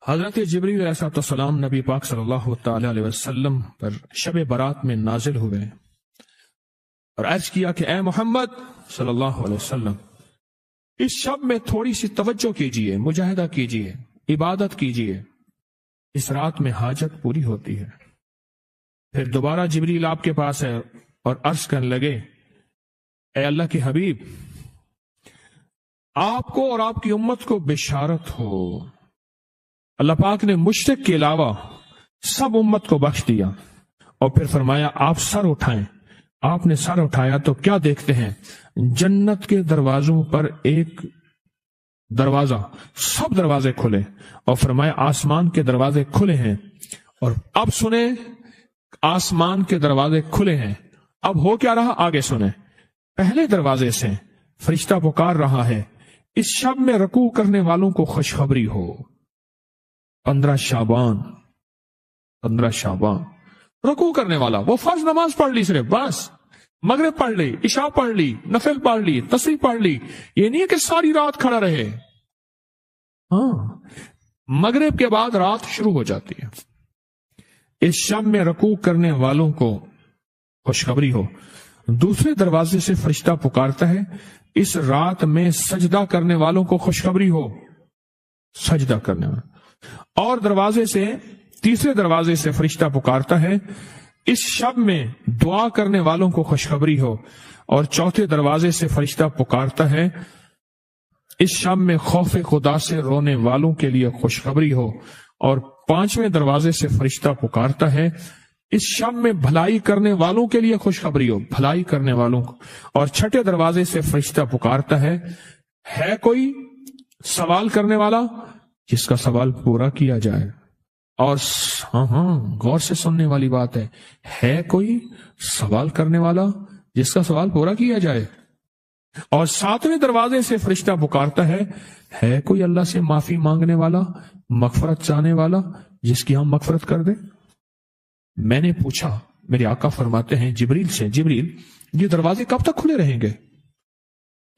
حضرت جبریل علیہ السلام نبی پاک صلی اللہ تعالی علیہ وسلم پر شب برات میں نازل ہوئے اور عرض کیا کہ اے محمد صلی اللہ علیہ وسلم، اس شب میں تھوڑی سی توجہ کیجئے، مجاہدہ کیجئے، عبادت کیجئے، اس رات میں حاجت پوری ہوتی ہے۔ پھر دوبارہ جبریل آپ کے پاس ہے اور عرض کرنے لگے، اے اللہ کے حبیب، آپ کو اور آپ کی امت کو بشارت ہو، اللہ پاک نے مشرک کے علاوہ سب امت کو بخش دیا۔ اور پھر فرمایا آپ سر اٹھائیں۔ آپ نے سر اٹھایا تو کیا دیکھتے ہیں؟ جنت کے دروازوں پر ایک دروازہ، سب دروازے کھلے، اور فرمایا آسمان کے دروازے کھلے ہیں۔ اور اب سنیں، آسمان کے دروازے کھلے ہیں، اب ہو کیا رہا آگے سنیں۔ پہلے دروازے سے فرشتہ پکار رہا ہے، اس شب میں رکوع کرنے والوں کو خوشخبری ہو۔ 15 شعبان رکوع کرنے والا، وہ فرض نماز پڑھ لی، صرف بس مغرب پڑھ لی، عشاء پڑھ لی، نفل پڑھ لی، تسبیح پڑھ لی، یہ نہیں ہے کہ ساری رات کھڑا رہے۔ ہاں، مغرب کے بعد رات شروع ہو جاتی ہے۔ اس شب میں رکوع کرنے والوں کو خوشخبری ہو۔ دوسرے دروازے سے فرشتہ پکارتا ہے، اس رات میں سجدہ کرنے والوں کو خوشخبری ہو، سجدہ کرنے والوں۔ اور تیسرے دروازے سے فرشتہ پکارتا ہے، اس شب میں دعا کرنے والوں کو خوشخبری ہو۔ اور چوتھے دروازے سے فرشتہ پکارتا ہے، اس شب میں خوف خدا سے رونے والوں کے لیے خوشخبری ہو۔ اور 5ویں دروازے سے فرشتہ پکارتا ہے، اس شب میں بھلائی کرنے والوں کے لیے خوشخبری ہو، بھلائی کرنے والوں کو۔ اور 6 دروازے سے فرشتہ پکارتا ہے کوئی سوال کرنے والا جس کا سوال پورا کیا جائے۔ اور غور سے سننے والی بات ہے کوئی سوال کرنے والا جس کا سوال پورا کیا جائے۔ اور 7ویں دروازے سے فرشتہ پکارتا ہے کوئی اللہ سے معافی مانگنے والا، مغفرت چاہنے والا جس کی ہم مغفرت کر دیں۔ میں نے پوچھا، میرے آقا فرماتے ہیں جبریل سے، جبریل یہ دروازے کب تک کھلے رہیں گے؟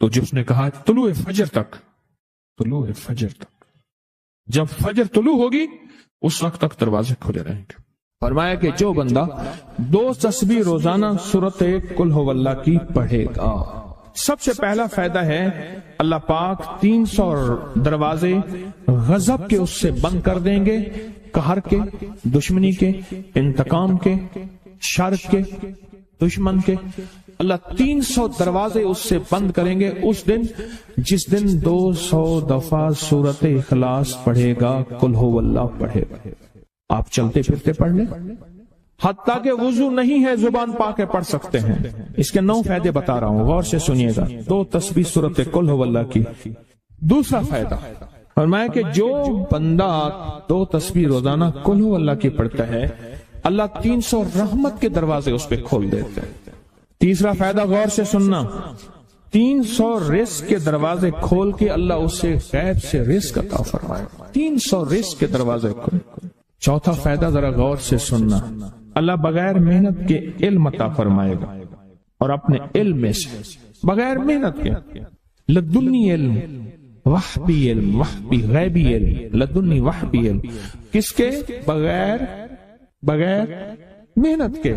تو جس نے کہا طلوع فجر تک، طلوع فجر تک، جب فجر طلوع ہوگی اس وقت تک دروازے کھلے رہیں گے۔ فرمایا کہ جو بندہ 2 تسبیح روزانہ سورۃ قل ھو اللہ کی پڑھے گا، سب سے پہلا فائدہ ہے اللہ پاک 300 دروازے غضب کے اس سے بند کر دیں گے، قہر کے، دشمنی کے، انتقام کے، شر کے، دشمن کے۔ اللہ 300 دروازے اس سے بند کریں گے اس دن جس دن 200 دفعہ سورۃ اخلاص پڑھے گا، قل ھو اللہ پڑھے گا۔ آپ چلتے پھرتے پڑھ لیں، حتیٰ کہ وضو نہیں ہے زبان پاک کے پڑھ سکتے ہیں۔ اس کے 9 فائدے بتا رہا ہوں، غور سے سنیے گا۔ 2 تسبیح سورۃ قل ھو اللہ کی۔ دوسرا فائدہ فرمایا کہ جو بندہ 2 تسبیح روزانہ قل ھو اللہ کی پڑھتا ہے، اللہ 300 رحمت کے دروازے اس پہ کھول دیتے ہیں۔ تیسرا فائدہ غور سے سننا، 300 رزق کے دروازے کھول کے اللہ اس سے غیب سے رزق عطا فرمائے، 300 رزق کے دروازے کھول۔ چوتھا فائدہ ذرا غور سے سننا، اللہ بغیر محنت کے علم عطا فرمائے گا، اور اپنے علم میں سے بغیر محنت کے، لدنی علم، وحبی علم، وحبی غیبی علم، لدنی وحبی علم، کس کے؟ بغیر محنت کے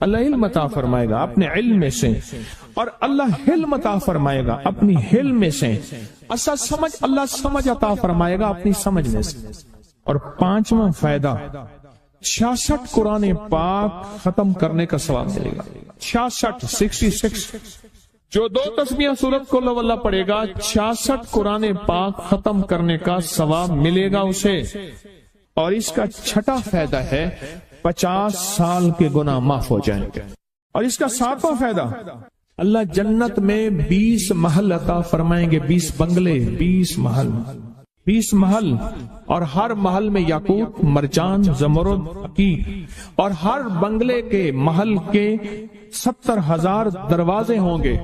اللہ علم عطا فرمائے گا اپنے علم میں سے، اور اللہ حلم عطا فرمائے گا اپنی حلم میں سے، اللہ سمجھ عطا فرمائے گا اپنی سمجھ میں سے۔ اور 5واں فائدہ 66 قرآن پاک ختم کرنے کا ثواب ملے گا۔ 66 جو 2 تسبیح سورۃ قل ھو اللہ پڑھے گا، 66 قرآن پاک ختم کرنے کا ثواب ملے گا اسے۔ اور اس کا 6واں فائدہ ہے 50 سال کے گناہ معاف ہو جائیں گے۔ اور اس کا 7واں فائدہ، اللہ جنت میں 20 محل عطا فرمائیں گے، 20 بنگلے، 20 محل، اور ہر محل میں یاقوت، مرجان، زمرد کی، اور ہر بنگلے کے محل کے 70,000 دروازے ہوں گے،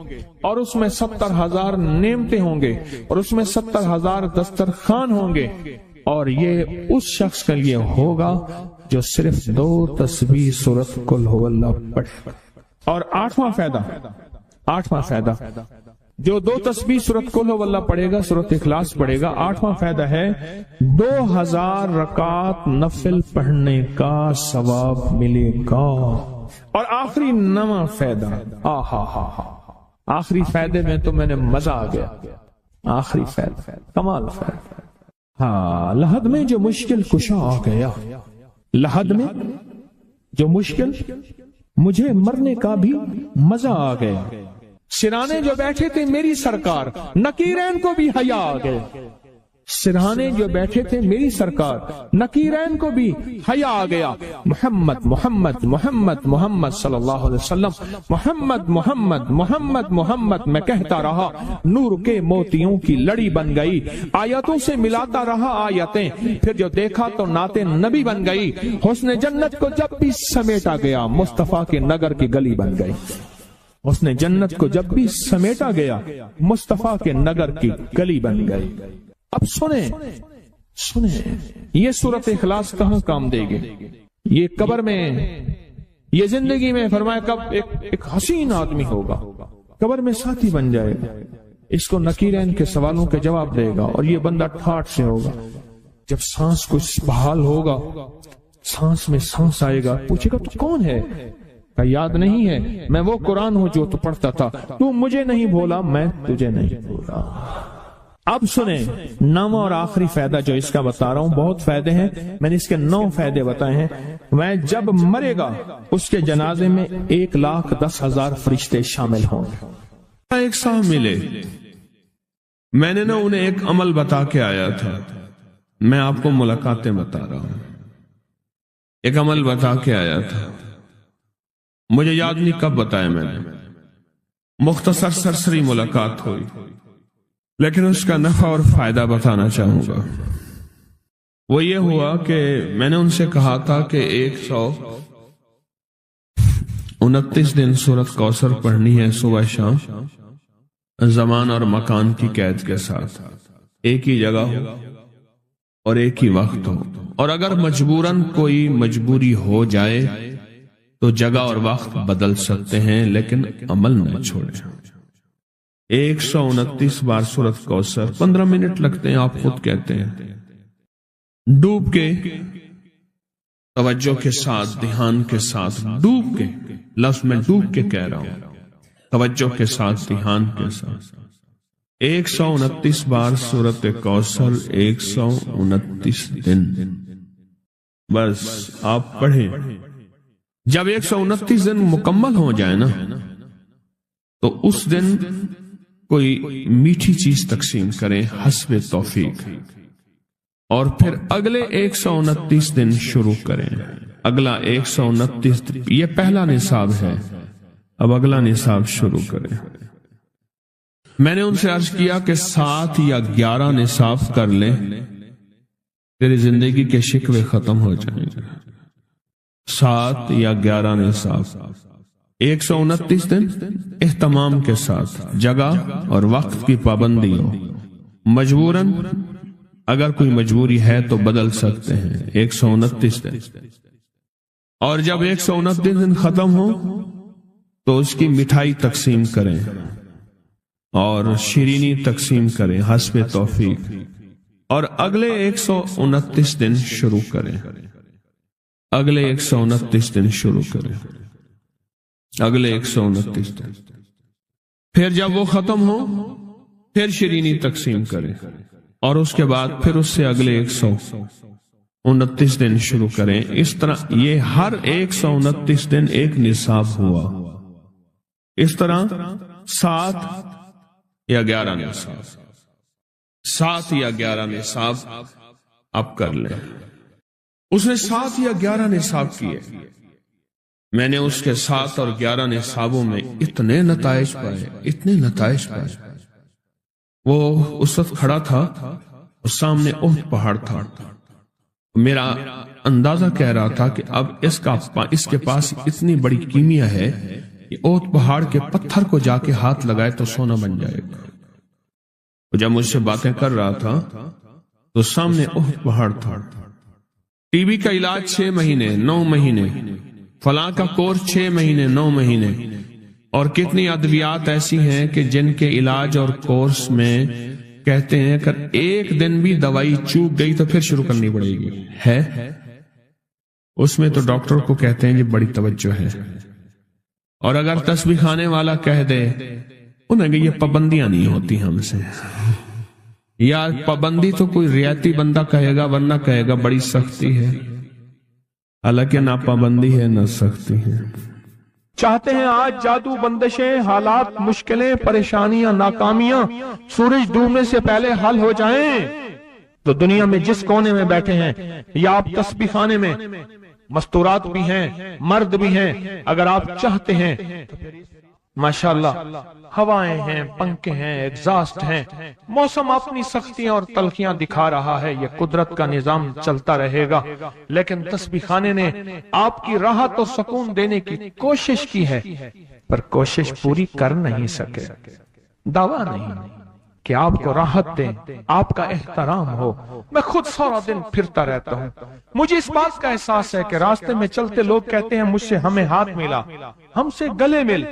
اور اس میں 70,000 نعمتیں ہوں گے، اور اس میں 70,000 دسترخوان ہوں گے۔ اور یہ اس شخص کے لیے ہوگا جو صرف 2 تسبیح سورۃ قل ھو اللہ پڑھے۔ اور 8واں فائدہ جو 2 تسبیح سورۃ قل ہو اللہ پڑھے گا، سورۃ اخلاص پڑھے گا، 8واں فائدہ ہے 2000 رکعات نفل پڑھنے کا ثواب ملے گا۔ اور آخری 9واں فائدہ، آخری فائدے میں تو میں نے مزہ آ گیا، آخری فائدہ کمال فائدہ۔ ہاں، لحد میں جو مشکل کشا آ گیا، لحد میں جو مشکل، مجھے مرنے کا بھی مزہ آ گیا۔ سرانے جو بیٹھے تھے میری سرکار، نکیرین کو بھی حیا آ گئے۔ سرہانے جو بیٹھے تھے میری سرکار، نکیرین کو بھی حیا آ گیا۔ محمد محمد محمد محمد صلی اللہ علیہ وسلم، محمد محمد محمد محمد میں کہتا رہا، نور کے موتیوں کی لڑی بن گئی۔ آیتوں سے ملاتا رہا آیتیں، پھر جو دیکھا تو نعت نبی بن گئی۔ حسن جنت کو جب بھی سمیٹا گیا، مصطفیٰ کے نگر کی گلی بن گئی۔ اس نے جنت کو جب بھی سمیٹا گیا، مصطفیٰ کے نگر کی گلی بن گئی۔ اب سنیں یہ سورۃ اخلاص کہاں کام دے گی؟ یہ قبر میں، یہ زندگی میں، فرمایا کب ایک حسین آدمی ہوگا، قبر میں ساتھی بن جائے گا، اس کو نکیرین کے سوالوں کے جواب دے گا، اور یہ بندہ ٹھاٹ سے ہوگا۔ جب سانس کچھ بحال ہوگا، سانس میں سانس آئے گا، پوچھے گا تو کون ہے؟ یاد نہیں ہے، میں وہ قرآن ہوں جو تو پڑھتا تھا، تو مجھے نہیں بھولا، میں تجھے نہیں بھولا۔ اب سنیں 9واں اور آخری فائدہ جو اس کا بتا رہا ہوں، بہت فائدے ہیں، میں نے اس کے 9 فائدے بتائے ہیں۔ میں جب مرے گا اس کے جنازے میں 1,10,000 فرشتے شامل ہوں۔ ایک صاحب ملے، میں نے نا انہیں ایک عمل بتا کے آیا تھا، میں آپ کو ملاقاتیں بتا رہا ہوں۔ ایک عمل بتا کے آیا تھا، مجھے یاد نہیں کب بتایا میں نے، مختصر سرسری ملاقات ہوئی، لیکن اس کا نفع اور فائدہ بتانا چاہوں گا۔ وہ یہ ہوا کہ میں نے ان سے کہا تھا کہ 129 دن سورۃ کوثر پڑھنی ہے صبح شام، زمان اور مکان کی قید کے ساتھ، ایک ہی جگہ ہو اور ایک ہی وقت ہو، اور اگر مجبوراً کوئی مجبوری ہو جائے تو جگہ اور وقت بدل سکتے ہیں، لیکن عمل نہ چھوڑیں۔ 129 بار سورۃ کوثر، 15 منٹ لگتے ہیں، آپ خود کہتے ہیں، ڈوب کے، توجہ کے ساتھ، دھیان کے ساتھ، ڈوب کے، لفظ میں ڈوب کے کہہ رہا ہوں، توجہ کے ساتھ، دھیان کے ساتھ، 129 بار سورۃ کوثر، 129 دن، بس آپ پڑھیں۔ جب 129 دن مکمل ہو جائے نا، تو اس دن کوئی میٹھی چیز تقسیم کریں حسب توفیق، اور پھر اگلے 129 دن شروع کریں۔ اگلا 129 دن، یہ پہلا نصاب ہے، اب اگلا نصاب شروع کریں۔ میں نے ان سے عرض کیا کہ 7 یا 11 نصاب کر لیں، تیری زندگی کے شکوے ختم ہو جائیں گے۔ 7 یا 11 نصاب، 129 دن اہتمام کے ساتھ، جگہ اور وقت کی پابندی ہو، مجبوراً اگر کوئی مجبوری ہے تو بدل سکتے ہیں، 129 دن۔ اور جب 129 دن ختم ہو تو اس کی مٹھائی تقسیم کریں اور شیرینی تقسیم کریں حسب توفیق، اور اگلے 129 دن شروع کریں، اگلے 129 دن شروع کریں، اگلے 129 دن۔ پھر جب وہ ختم ہو پھر شیرینی تقسیم کریں، اور اس کے بعد پھر اس سے اگلے 129 دن شروع کریں۔ اس طرح یہ ہر 129 دن ایک نصاب ہوا، اس طرح 7 یا 11 نصاب، 7 یا 11 نصاب آپ کر لیں۔ اس نے 7 یا 11 نصاب کیے، میں نے اس کے 7 اور 11 نصابوں میں اتنے نتائج پائے، اتنے نتائج پائے۔ وہ اس وقت کھڑا تھا اور سامنے احد پہاڑ تھا، میرا اندازہ کہہ رہا تھا کہ اب اس کے پاس اتنی بڑی کیمیا ہے کہ احد پہاڑ کے پتھر کو جا کے ہاتھ لگائے تو سونا بن جائے گا۔ جب مجھ سے باتیں کر رہا تھا تو سامنے احد پہاڑ تھا۔ ٹی بی کا علاج 6 مہینے 9 مہینے، فلاں کا کورس 6 مہینے 9 مہینے، اور کتنی ادویات ایسی ہیں کہ جن کے علاج اور کورس میں کہتے ہیں کہ ایک دن بھی دوائی چوک گئی تو پھر شروع کرنی پڑے گی ہے، اس میں تو ڈاکٹر کو کہتے ہیں یہ بڑی توجہ ہے۔ اور اگر تسبیح خانے والا کہہ دے انہیں کہ یہ پابندیاں نہیں ہوتی ہم سے، یا پابندی تو کوئی ریاتی بندہ کہے گا، ورنہ کہے گا بڑی سختی ہے، حالانکہ نہ پابندی ہے نہ سختی ہے۔ چاہتے ہیں آج جادو، بندشیں، حالات، مشکلیں، پریشانیاں، ناکامیاں سورج ڈوبنے سے پہلے حل ہو جائیں، تو دنیا میں جس کونے میں بیٹھے ہیں، یا آپ تسبیح خانے میں، مستورات بھی ہیں، مرد بھی ہیں، اگر آپ چاہتے ہیں تو ماشاءاللہ ہوائیں ہیں، پنکھے ہیں، ایگزاسٹ ہیں، موسم اپنی سختیاں اور تلخیاں دکھا رہا ہے، یہ قدرت کا نظام چلتا رہے گا، لیکن تسبیح خانے نے آپ کی راحت و سکون دینے کی کوشش کی ہے، پر کوشش پوری کر نہیں سکے۔ دعویٰ نہیں کہ آپ کو راحت دیں، آپ کا احترام ہو۔ میں خود سارا دن پھرتا رہتا ہوں، مجھے اس بات کا احساس ہے کہ راستے میں چلتے لوگ کہتے ہیں مجھ سے ہمیں ہاتھ ملا، ہم سے گلے مل،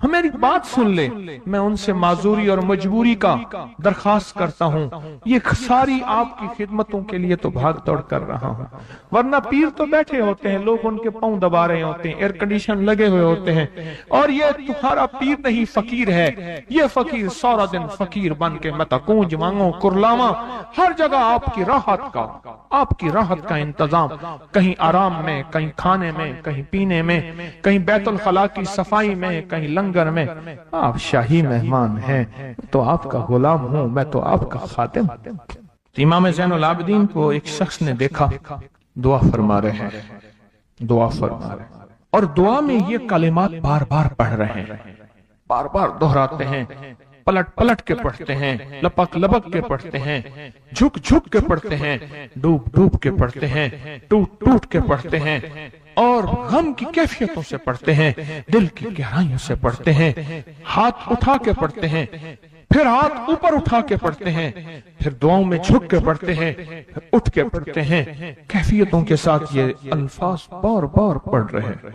ہماری بات سن لے، میں ان سے معذوری اور مجبوری کا درخواست کرتا ہوں، یہ ساری آپ کی خدمتوں کے لیے تو بھاگ دوڑ کر رہا ہوں، ورنہ پیر تو بیٹھے ہوتے ہیں، لوگ ان کے پاؤں دبا رہے ہوتے ہیں، ایئر کنڈیشن لگے ہوئے ہوتے ہیں، اور یہ تمہارا پیر نہیں فقیر ہے، یہ فقیر سارا دن فقیر بن کے متا کونج مانگو کرلاواں، ہر جگہ آپ کی راحت کا انتظام، کہیں آرام میں، کہیں کھانے میں، کہیں پینے میں، کہیں بیت الخلاء کی صفائی میں، کہیں لنگر میں۔ آپ شاہی مہمان ہیں تو آپ کا غلام ہوں، میں تو آپ کا خادم۔ امام زین العابدین کو ایک شخص نے دیکھا دعا فرما رہے ہیں، اور دعا میں یہ کلمات بار بار پڑھ رہے ہیں، بار بار دہراتے ہیں، پلٹ پلٹ کے پڑھتے ہیں، لپک لپک کے پڑھتے ہیں، جھک جھک کے پڑھتے ہیں، ڈوب ڈوب کے پڑھتے ہیں، ٹوٹ ٹوٹ کے پڑھتے ہیں، اور غم کی کیفیتوں سے پڑھتے ہیں، دل کی گہرائیوں سے پڑھتے ہیں، ہاتھ اٹھا کے پڑھتے ہیں، پھر ہاتھ اوپر اٹھا کے پڑھتے ہیں، پھر دعاؤں میں جھک کے پڑھتے ہیں، پھر اٹھ کے پڑھتے ہیں، کیفیتوں کے ساتھ یہ الفاظ بار بار پڑھ رہے ہیں۔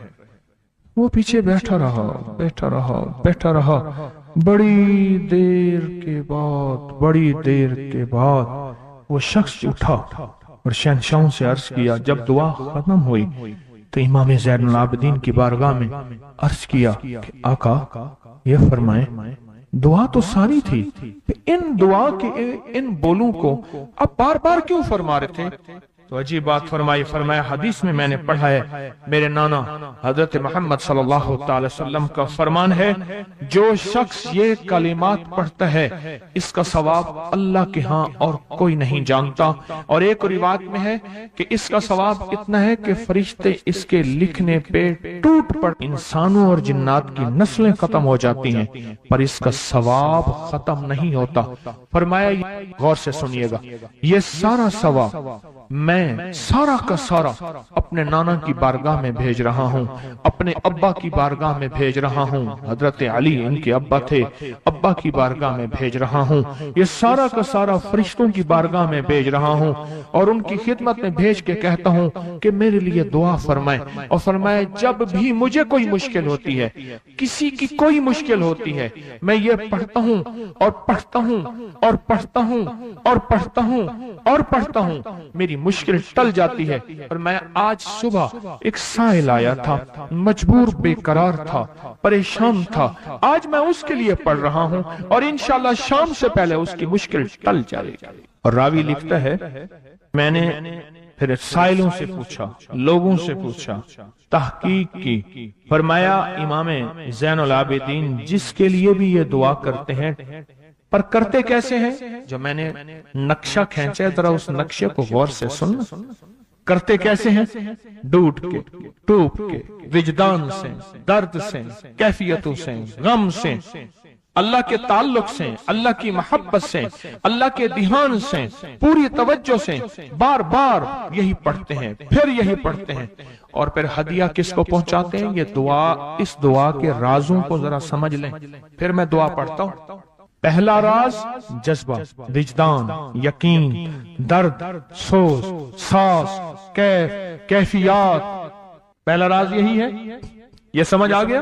وہ پیچھے بیٹھا رہا، بڑی دیر کے بعد وہ شخص اٹھا اور شہنشاہوں سے عرض کیا۔ جب دعا ختم ہوئی تو امام زین العابدین کی بارگاہ میں عرض کیا کہ آقا یہ فرمائیں، دعا تو ساری تھی، ان دعا کے ان بولوں کو اب بار بار کیوں فرما رہے تھے؟ تو عجیب بات فرمایا حدیث میں نے پڑھا ہے، میرے نانا حضرت محمد صلی اللہ تعالی وسلم کا فرمان ہے، جو شخص یہ کلمات پڑھتا ہے اس کا ثواب اللہ کے ہاں اور کوئی نہیں جانتا، اور ایک روایت میں ہے کہ اس کا ثواب اتنا ہے کہ فرشتے اس کے لکھنے پہ ٹوٹ پڑ، انسانوں اور جنات کی نسلیں ختم ہو جاتی ہیں پر اس کا ثواب ختم نہیں ہوتا۔ فرمایا غور سے سنیے گا، یہ سارا ثواب میں سارا کا سارا اپنے نانا کی بارگاہ میں بھیج رہا ہوں، اپنے ابا کی بارگاہ میں بھیج رہا ہوں، حضرت علی ان کے ابا تھے، ابا کی بارگاہ میں بھیج رہا ہوں، یہ سارا کا سارا فرشتوں کی بارگاہ میں بھیج رہا ہوں، اور ان کی خدمت میں بھیج کے کہتا ہوں کہ میرے لیے دعا فرمائیں۔ اور فرمایا جب بھی مجھے کوئی مشکل ہوتی ہے، کسی کی کوئی مشکل ہوتی ہے، میں یہ پڑھتا ہوں اور پڑھتا ہوں اور پڑھتا ہوں اور پڑھتا ہوں اور پڑھتا ہوں، میری مشکل ٹل جاتی ہے۔ اور میں آج صبح ایک سائل آیا تھا، مجبور، بے قرار تھا، پریشان تھا، آج میں اس کے لیے پڑھ رہا ہوں اور انشاءاللہ شام سے پہلے اس کی مشکل ٹل جائے گی۔ اور راوی لکھتا ہے میں نے پھر سائلوں سے پوچھا، لوگوں سے پوچھا، تحقیق کی، فرمایا امام زین العابدین جس کے لیے بھی یہ دعا کرتے ہیں، پر کرتے کیسے ہیں؟ جو میں نے نقشہ کھینچا ہے ذرا اس نقشے کو غور سے سننا۔ کرتے کیسے ہیں؟ ڈوٹ کے، ٹوپ کے، وجدان سے، درد سے، کیفیتوں سے، غم سے، اللہ کے تعلق سے، اللہ کی محبت سے، اللہ کے دھیان سے، پوری توجہ سے بار بار یہی پڑھتے ہیں، پھر یہی پڑھتے ہیں، اور پھر ہدیہ کس کو پہنچاتے ہیں؟ یہ دعا، اس دعا کے رازوں کو ذرا سمجھ لیں۔ پھر میں دعا پڑھتا ہوں۔ پہلا راز جذبہ، وجدان، یقین، درد، سوز، ساز، کیفیات، پہلا راز یہی ہے۔ یہ سمجھ آ گیا؟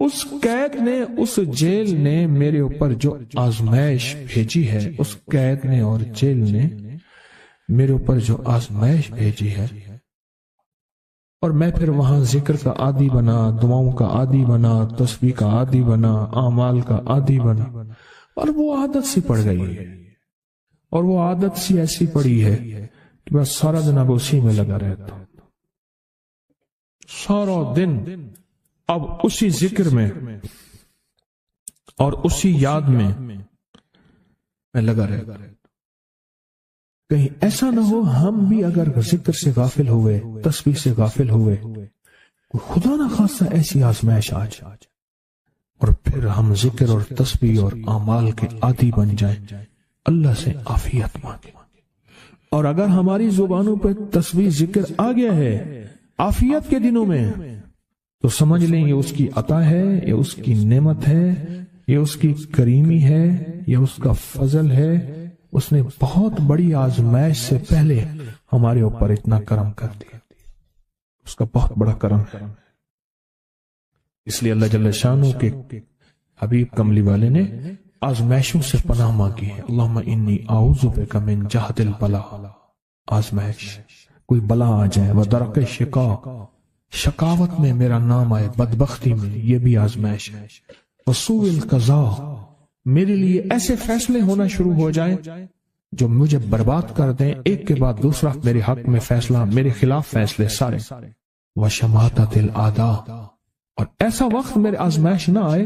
اس قید نے، اس جیل نے میرے اوپر جو آزمائش بھیجی ہے، اس قید نے اور جیل نے میرے اوپر جو آزمائش بھیجی ہے، اور میں پھر وہاں ذکر کا عادی بنا، دعاؤں کا عادی بنا، تسبیح کا عادی بنا، اعمال کا عادی بنا، اور وہ عادت سی پڑ گئی ہے، اور وہ عادت سی ایسی پڑی ہے کہ بس سارا دن اب اسی میں لگا رہتا ہوں، سارا دن اب اسی ذکر میں اور اسی یاد میں لگا رہتا ہوں۔ کہیں ایسا نہ ہو ہم بھی اگر ذکر سے غافل ہوئے، تسبیح سے غافل ہوئے، خدا نہ خاصہ ایسی آزمائش آ جائے اور پھر ہم ذکر اور تسبیح اور اعمال کے عادی بن جائیں، اللہ سے عافیت مانگے۔ اور اگر ہماری زبانوں پہ تسبیح ذکر آ گیا ہے عافیت کے دنوں میں، تو سمجھ لیں یہ اس کی عطا ہے، یہ اس کی نعمت ہے، یہ اس کی کریمی ہے، یہ اس کا فضل ہے۔ اس نے بہت بڑی آزمائش سے پہلے ہمارے اوپر اتنا کرم کر دیا، اس کا بہت بڑا کرم ہے۔ اس لیے اللہ جل شانہ کے حبیب کملی والے نے آزمائشوں سے پناہ مانگی ہے۔ اللہم انی اعوذ بک من جہد البلا، آزمائش، کوئی بلا آ جائے، ودرک شقاء، شقاوت میں میرا نام آئے، بدبختی میں، یہ بھی آزمائش ہے، وسوء القضاء، میرے لیے ایسے فیصلے ہونا شروع ہو جائیں جو مجھے برباد کر دیں، ایک کے بعد دوسرا میرے حق میں فیصلہ، میرے خلاف فیصلے سارے، وشماتت الاعداء، اور ایسا وقت میرے آزمائش نہ آئے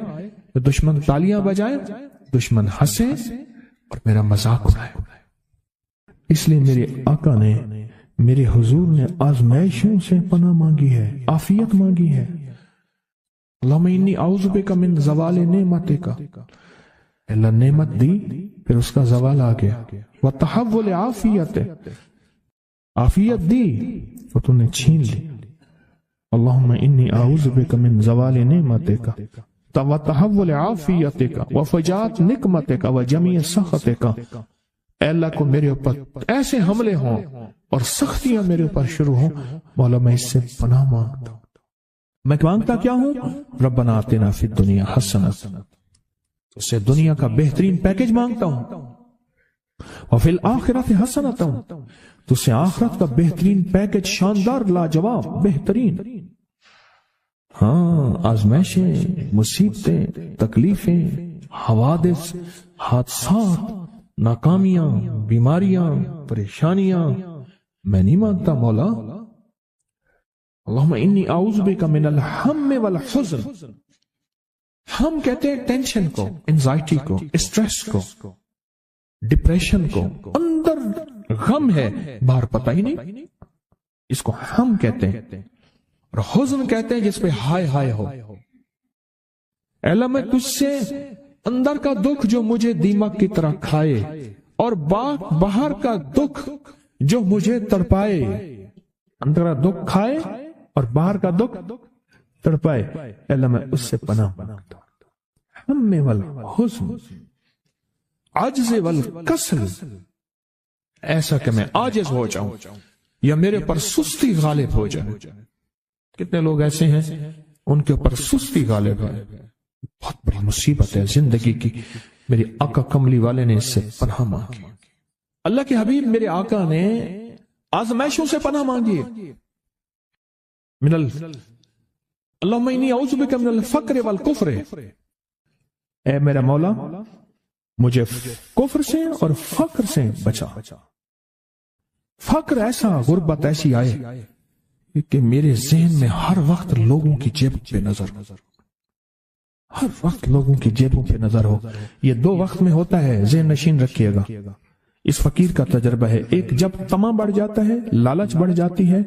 کہ دشمن تالیاں بجائے، دشمن ہنسے اور میرا مذاق اڑائے۔ اس لیے میرے آقا نے، میرے حضور نے آزمائشوں سے پناہ مانگی ہے، عافیت مانگی ہے۔ اللہم انی اعوذ بک من زوال نعمتک، اللہ نعمت دی پھر اس کا زوال آ گیا، وتحول عافیت، عافیت دی تو تو نے چھین لی۔ اللہم انی اعوذ بک من زوال نعمتک وتحول عافیتک وفجاءت نقمتک وجمیع سخطک، اے اللہ کو میرے اوپر ایسے حملے ہوں اور سختیاں میرے اوپر شروع ہوں، مولا میں اس سے پناہ مانگتا ہوں۔ میں مانگتا کیا ہوں؟ ربنا آتنا فی الدنیا حسنۃ، اس سے دنیا کا بہترین پیکج مانگتا ہوں، وفی الآخرۃ حسنۃ، تو سے آخرت کا بہترین پیکج، شاندار، لاجواب، بہترین۔ ہاں، آزمائشیں، مصیبتیں، تکلیفیں، حوادث، حادثات، ناکامیاں، بیماریاں، پریشانیاں میں نہیں مانگتا مولا۔ اللہم انی اعوذ بک من الہم والحزن، ہم کہتے ہیں ٹینشن کو، انزائٹی کو، اسٹریس کو، ڈپریشن کو، اندر غم ہے باہر پتہ ہی نہیں، اس کو ہم کہتے ہیں، اور حزن کہتے ہیں جس پہ ہائے ہائے ہو۔ اے اللہ میں تجھ سے اندر کا دکھ جو مجھے دیمک کی طرح کھائے، اور باہر کا دکھ جو مجھے تڑپائے، اندر کا دکھ کھائے اور باہر کا دکھ تڑپائے، اے اللہ میں اس سے پناہ مانگتا ہوں۔ ہم والحزن، عجز والکسل، ایسا کہ میں عاجز ہو جاؤں یا میرے پر سستی غالب ہو جائے۔ کتنے لوگ ایسے ہیں ان کے اوپر سستی غالب ہے، بہت بڑی مصیبت ہے زندگی کی۔ میرے آقا کملی والے نے اس سے پناہ مانگی، اللہ کے حبیب میرے آقا نے آزمائشوں سے پناہ مانگی۔ اللہم انی اعوذ بک من الفقر والکفر، اے میرا مولا مجھے کفر سے اور فقر سے بچا۔ فقر ایسا، غربت ایسی آئے کہ میرے ذہن میں ہر وقت لوگوں کی جیب پہ نظر، ہر وقت لوگوں کی جیبوں پہ نظر ہو۔ یہ دو وقت میں ہوتا ہے، ذہن نشین رکھیے گا۔ اس فقیر کا تجربہ ہے، ایک جب طمع بڑھ جاتا ہے، لالچ بڑھ جاتی ہے،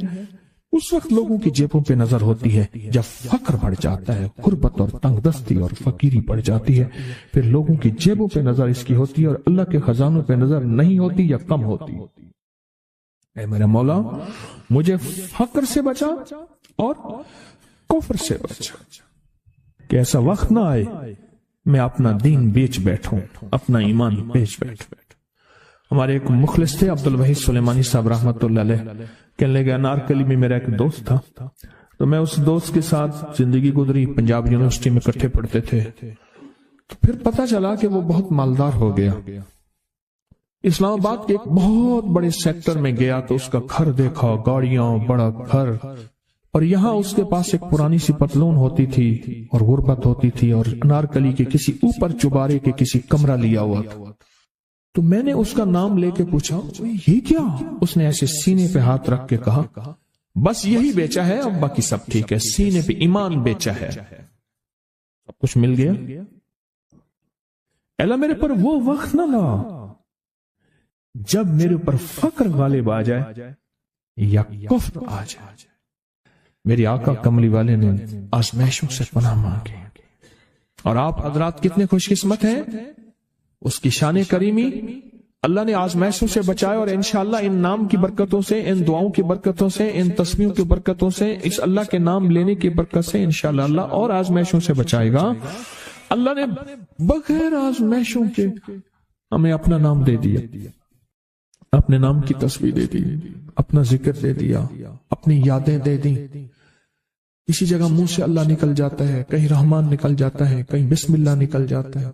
اس وقت لوگوں کی جیبوں پہ نظر ہوتی ہے۔ جب فقر بڑھ جاتا ہے، غربت اور تنگ دستی اور فقیری بڑھ جاتی ہے، پھر لوگوں کی جیبوں پہ نظر اس کی ہوتی ہے اور اللہ کے خزانوں پہ نظر نہیں ہوتی یا کم ہوتی۔ اے میرا مولا مجھے فقر سے بچا اور کفر سے بچا، کہ ایسا وقت نہ آئے میں اپنا دین بیچ بیٹھوں، اپنا ایمان بیچ بیٹھوں۔ ہمارے ایک مخلص تھے عبد الوحید سلیمانی صاحب رحمۃ اللہ علیہ، کہنے لگے انارکلی میں میرا ایک دوست تھا، تو میں اس دوست کے ساتھ زندگی گزری، پنجاب یونیورسٹی میں اکٹھے پڑھتے تھے. تو پھر پتہ چلا کہ وہ بہت مالدار ہو گیا. اسلام آباد کے ایک بہت بڑے سیکٹر میں گیا تو اس کا گھر دیکھا، گاڑیاں، بڑا گھر، اور یہاں اس کے پاس ایک پرانی سی پتلون ہوتی تھی اور غربت ہوتی تھی اور انارکلی کے کسی اوپر چبارے کے کسی کمرہ لیا ہوا تھا. تو میں نے اس کا نام لے کے پوچھا یہ کیا؟ اس نے ایسے سینے پہ ہاتھ رکھ کے کہا بس یہی بیچا ہے، اب باقی سب ٹھیک ہے، سینے پہ ایمان بیچا ہے، سب کچھ مل گیا. اللہ میرے پر وہ وقت نہ لا جب میرے اوپر فقر غالب آ جائے یا کفر آ جائے. میری آقا کملی والے نے آزمائشوں سے پناہ مانگی، اور آپ حضرات کتنے خوش قسمت ہیں. اس کی شان کریمی اللہ نے آزمائشوں سے بچائے، اور انشاءاللہ ان نام کی برکتوں سے، ان دعاؤں کی برکتوں سے، ان تسبیحوں کی برکتوں سے، اس اللہ کے نام لینے کی برکت سے انشاءاللہ اللہ اور آزمائشوں سے بچائے گا. اللہ نے بغیر آزمائشوں کے ہمیں اپنا نام دے دیا، اپنے نام کی تسبیح دے دی، اپنا ذکر دے دیا، اپنی یادیں دے دی. کسی جگہ منہ سے اللہ نکل جاتا ہے، کہیں رحمان نکل جاتا ہے، کہیں بسم اللہ نکل جاتا ہے.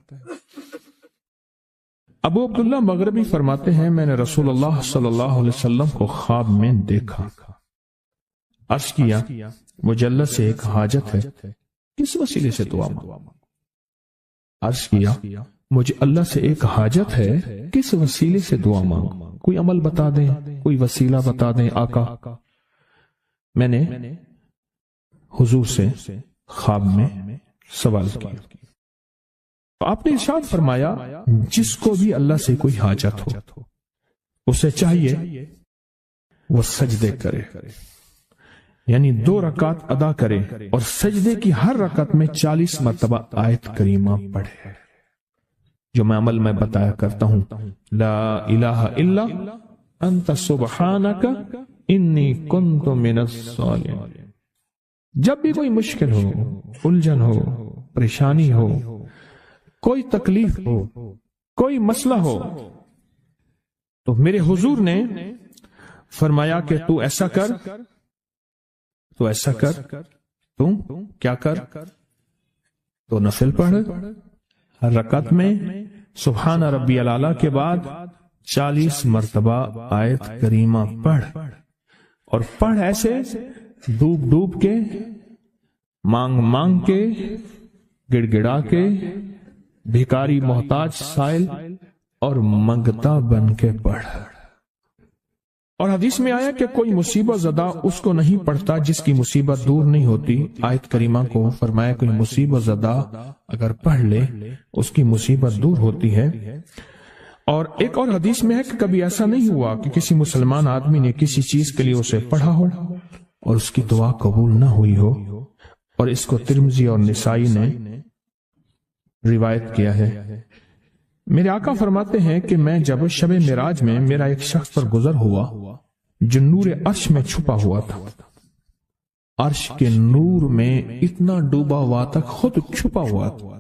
ابو عبداللہ مغربی فرماتے ہیں میں نے رسول اللہ صلی اللہ علیہ وسلم کو خواب میں دیکھا، عرض کیا مجھے اللہ سے ایک حاجت ہے، کس وسیلے سے دعا مانگوں؟ عرض کیا مجھے اللہ سے ایک حاجت ہے، کس وسیلے سے دعا مانگوں؟ کوئی عمل بتا دیں، کوئی وسیلہ بتا دیں آقا. میں نے حضور سے خواب میں سوال کیا. آپ نے ارشاد فرمایا جس کو بھی اللہ سے کوئی حاجت ہو اسے چاہیے وہ سجدے کرے، یعنی 2 رکعت ادا کرے اور سجدے کی ہر رکعت میں 40 مرتبہ آیت کریمہ پڑھے، جو میں عمل میں بتایا کرتا ہوں. لا الہ الا انت سبحانک انی کنت من الظالمین. جب بھی کوئی مشکل ہو، الجھن ہو، پریشانی ہو، کوئی تکلیف ہو، کوئی مسئلہ ہو، تو میرے حضور نے فرمایا کہ تو ایسا کر، تو ایسا کر، تو کیا کر؟ تو نفل پڑھ، ہر رکعت میں سبحان ربی الاعلی کے بعد 40 مرتبہ آیت کریمہ پڑھ، اور پڑھ ایسے ڈوب ڈوب کے، مانگ مانگ کے، گڑ گڑا کے، بھیکاری محتاج سائل اور منگتا بن کے پڑھ. اور حدیث میں آیا کہ کوئی مصیبت زدہ اس کو نہیں پڑھتا جس کی مصیبت دور نہیں ہوتی. آیت کریمہ کو فرمایا کوئی مصیبت زدہ اگر پڑھ لے اس کی مصیبت دور ہوتی ہے. اور ایک اور حدیث میں ہے کہ کبھی ایسا نہیں ہوا کہ کسی مسلمان آدمی نے کسی چیز کے لیے اسے پڑھا ہو اور اس کی دعا قبول نہ ہوئی ہو. اور اس کو ترمذی اور نسائی نے روایت کیا ہے. میرے آقا فرماتے ہیں کہ میں جب شب معراج میں میرا ایک شخص پر گزر ہوا جو نور عرش میں چھپا ہوا تھا، عرش کے نور میں اتنا ڈوبا ہوا تھا، خود چھپا ہوا تھا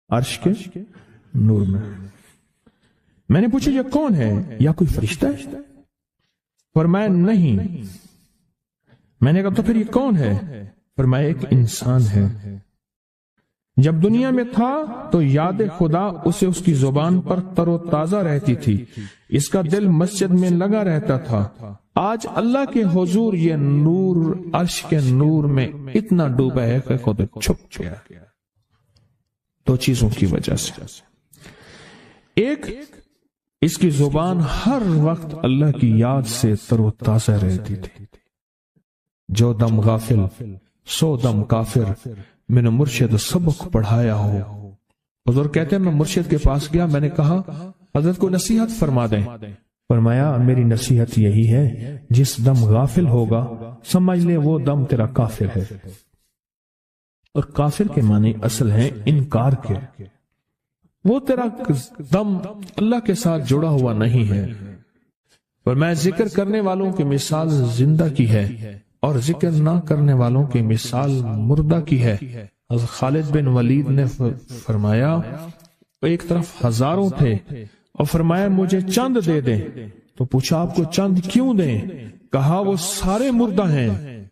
عرش کے نور میں. میں نے پوچھا یہ کون ہے؟ یا کوئی فرشتہ ہے؟ فرمایا نہیں. میں نے کہا تو پھر یہ کون ہے؟ فرمایا ایک انسان ہے. جب دنیا میں تھا تو یاد خدا اسے اس کی زبان پر تر و تازہ رہتی تھی، اس کا دل مسجد میں لگا رہتا تھا. آج اللہ کے حضور یہ نور عرش کے نور میں اتنا ڈوبا ہے کہ خود چھپ گیا. 2 چیزوں کی وجہ سے. ایک، اس کی زبان ہر وقت اللہ کی یاد سے تر و تازہ رہتی تھی. جو دم غافل سو دم کافر، میں نے مرشد سبق پڑھایا ہو. حضور کہتے ہیں میں مرشد کے پاس گیا، میں نے کہا حضرت کو نصیحت فرما دیں. فرمایا میری نصیحت یہی ہے جس دم غافل ہوگا سمجھ لے وہ دم تیرا کافر ہے. اور کافر کے معنی اصل ہیں انکار کے. وہ تیرا دم اللہ کے ساتھ جڑا ہوا نہیں ہے. اور میں ذکر کرنے والوں کی مثال زندہ کی ہے اور ذکر نہ کرنے والوں کی مثال مردہ کی ہے. حضرت خالد بن ولید نے فرمایا ایک طرف ہزاروں تھے اور فرمایا مجھے چند دے دیں. تو پوچھا آپ کو چند کیوں دیں؟ کہا وہ سارے مردہ ہیں.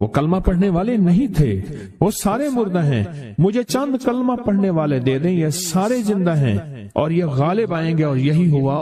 وہ کلمہ پڑھنے والے نہیں تھے، وہ سارے مردہ ہیں، مجھے چند کلمہ پڑھنے والے دے دیں، یہ سارے زندہ ہیں اور یہ غالب آئیں گے، اور یہی ہوا۔